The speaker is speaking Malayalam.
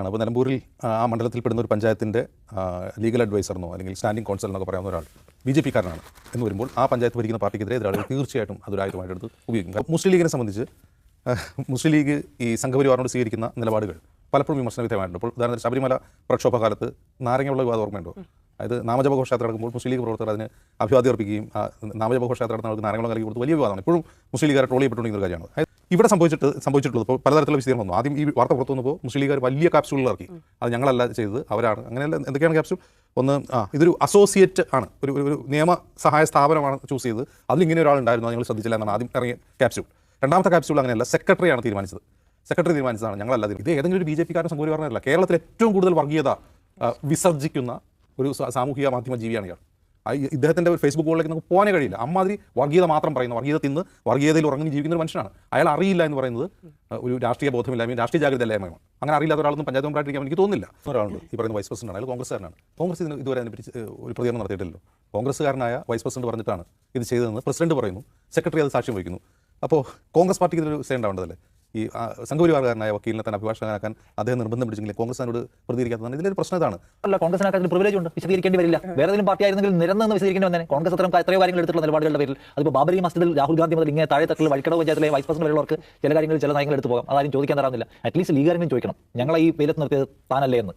അപ്പോൾ നിലമ്പൂരിൽ ആ മണ്ഡലത്തിൽപ്പെടുന്ന ഒരു പഞ്ചായത്തിൻ്റെ ലീഗൽ അഡ്വൈസറിനോ അല്ലെങ്കിൽ സ്റ്റാൻഡിംഗ് കൗൺസിൽ എന്നൊക്കെ പറയാവുന്ന ഒരാൾ ബി ജെ പിക്കാരനാണ് എന്ന് വരുമ്പോൾ ആ പഞ്ചായത്ത് ഭരിക്കുന്ന പാർട്ടിക്കെതിരെ എതിരാളികൾ തീർച്ചയായിട്ടും അതൊരു ആയുധമായിട്ട് എടുത്ത് ഉപയോഗിക്കും. മുസ്ലിം ലീഗിനെ സംബന്ധിച്ച് മുസ്ലിം ലീഗ് ഈ സംഘപരിവാറിനോട് സ്വീകരിക്കുന്ന നിലപാടുകൾ പലപ്പോഴും വിമർശന വിധേയമായിട്ടുണ്ട്. ഇപ്പോൾ ഉദാഹരണത്തിന് ശബരിമല പ്രക്ഷോഭ കാലത്ത് നാരങ്ങയുള്ള വിവാദം ഓർമ്മയുണ്ടോ? അതായത് നാമജപ ഘോഷയാത്ര നടക്കുമ്പോൾ മുസ്ലിം ലീഗ് പ്രവർത്തകർ അതിന് അഭിവാദ്യം അർപ്പിക്കുകയും നാമജപ ഘോഷയാത്ര നടത്തുന്ന നാരങ്ങളും നൽകി കൊടുത്ത് വലിയ വിവാദമാണ്. ഇപ്പോഴും മുസ്ലിം ലീഗുകാരെ ട്രോൾ ചെയ്യപ്പെട്ടുകൊണ്ടിരിക്കുന്ന ഒരു കാര്യമാണ്. ഇവിടെ സംഭവിച്ചിട്ടുള്ളത് ഇപ്പോൾ പലതരത്തിലുള്ള വിശദീകരണം വന്നു. ആദ്യം ഈ വാർത്ത പുറത്തു വന്നപ്പോൾ മുസ്ലിം ലീഗുകാർ വലിയ ക്യാപ്സ്യൂളുകൾ ഇറക്കി. അത് ഞങ്ങളല്ല ചെയ്തത്, അവരാണ്. അങ്ങനെയല്ല, എന്തൊക്കെയാണ് ക്യാപ്സ്യൂൾ? ഒന്ന്, ഇതൊരു അസോസിയേറ്റ് ആണ്, ഒരു നിയമ സഹായ സ്ഥാപനമാണ് ചൂസ് ചെയ്തത്, അതിലിങ്ങനെ ഒരാളുണ്ടായിരുന്നു, അത് ഞങ്ങൾ ശ്രദ്ധിച്ചില്ല എന്നാണ് ആദ്യം ഇറങ്ങിയ ക്യാപ്സ്യൂൾ. രണ്ടാമത്തെ ക്യാപ്സ്യൂൾ അങ്ങനെയല്ല, സെക്രട്ടറിയാണ് തീരുമാനിച്ചത്. സെക്രട്ടറി തീരുമാനിച്ചതാണ്, ഞങ്ങളല്ല. ഇത് ഏതെങ്കിലും ഒരു ബി ജെ പിക്കാരൻ സംഭവം പറഞ്ഞതല്ല. കേരളത്തിൽ ഏറ്റവും കൂടുതൽ വർഗീയത വിസർജിക്കുന്ന ഒരു സാമൂഹിക മാധ്യമ ജീവിയാണ് ഇയാൾ. ഇദ്ദേഹത്തിൻ്റെ ഒരു ഫേസ്ബുക്ക് പോളിലേക്ക് നമുക്ക് പോകാനേ കഴിയില്ല. അമ്മാതിരി വർഗീയത മാത്രം പറയുന്ന, വർഗീയത തിന്ന് വർഗീയതയിൽ ഉറങ്ങി ജീവിക്കുന്ന ഒരു മനുഷ്യനാണ്. അയാൾ അറിയില്ല എന്ന് പറയുന്നത് ഒരു രാഷ്ട്രീയ ബോധമില്ലായ്മയും രാഷ്ട്രീയ ജാഗ്രത ഇല്ലായ്മയാണ്. അങ്ങനെ അറിയില്ലാത്ത ഒരാളൊന്നും പഞ്ചായത്ത് മെമ്പറായിട്ടിരിക്കാൻ എനിക്ക് തോന്നുന്നില്ല. ഒരാളുണ്ട്, ഈ പറയുന്ന വൈസ് പ്രസിഡന്റാണ്, അയാൾ കോൺഗ്രസ്സുകാരനാണ്. കോൺഗ്രസ് ഇതുവരെ അതിനെപ്പറ്റി ഒരു പ്രതികരണം നടത്തിയിട്ടില്ലല്ലോ. കോൺഗ്രസ്സുകാരനായ വൈസ് പ്രസിഡന്റ് പറഞ്ഞിട്ടാണ് ഇത് ചെയ്തതെന്ന് പ്രസിഡന്റ് പറയുന്നു, സെക്രട്ടറി അത് സാക്ഷ്യം വഹിക്കുന്നു. അപ്പോൾ കോൺഗ്രസ് പാർട്ടിക്ക് ഇതൊരു സേ ഉണ്ടാവേണ്ടതല്ലേ? ഈ സംഘപരിവാരക്കാരനായ വക്കീലിനെ തന്നെ അഭിഭാഷകനാക്കാൻ അദ്ദേഹം നിർബന്ധം പിടിച്ചെങ്കിൽ കോൺഗ്രസ് അതിനോട് പ്രതികരിക്കാത്തതാണ് ഇതിൻ്റെ ഒരു പ്രശ്നം. ഇതാണ്. അല്ല, കോൺഗ്രസിനകത്ത് പ്രിവിലേജ് ഉണ്ട്, വിശദീകരിക്കേണ്ടി വരില്ല. വേറെ ഏതെങ്കിലും പാർട്ടി ആയിരുന്നെങ്കിൽ നിരന്ന് വിശദീകരിക്കേണ്ടി വന്നേ. കോൺഗ്രസ് എത്രയോ കാര്യങ്ങൾ എടുത്തിട്ടുള്ള നിലപാടുകളുടെ പേരിൽ, അതിപ്പോൾ ബാബരി മസ്ജിദിൽ രാഹുൽ ഗാന്ധി മുതൽ ഇങ്ങനെ താഴെ തട്ടിൽ വഴിക്കടവ് പഞ്ചായത്തിലെ വൈസ് പ്രസിഡന്റ് വരെയുള്ളവർക്ക് ചില കാര്യങ്ങളിൽ ചില നയങ്ങൾ എടുത്തു പോകാം. അതാരും ചോദിക്കാൻ തരാവുന്നില്ല. അറ്റ്ലീസ്റ്റ് ലീഗാരെങ്കിലും ചോദിക്കണം, ഞങ്ങളെ ഈ വെയിലത്ത് നിർത്തിയത് താനല്ലേ എന്ന്.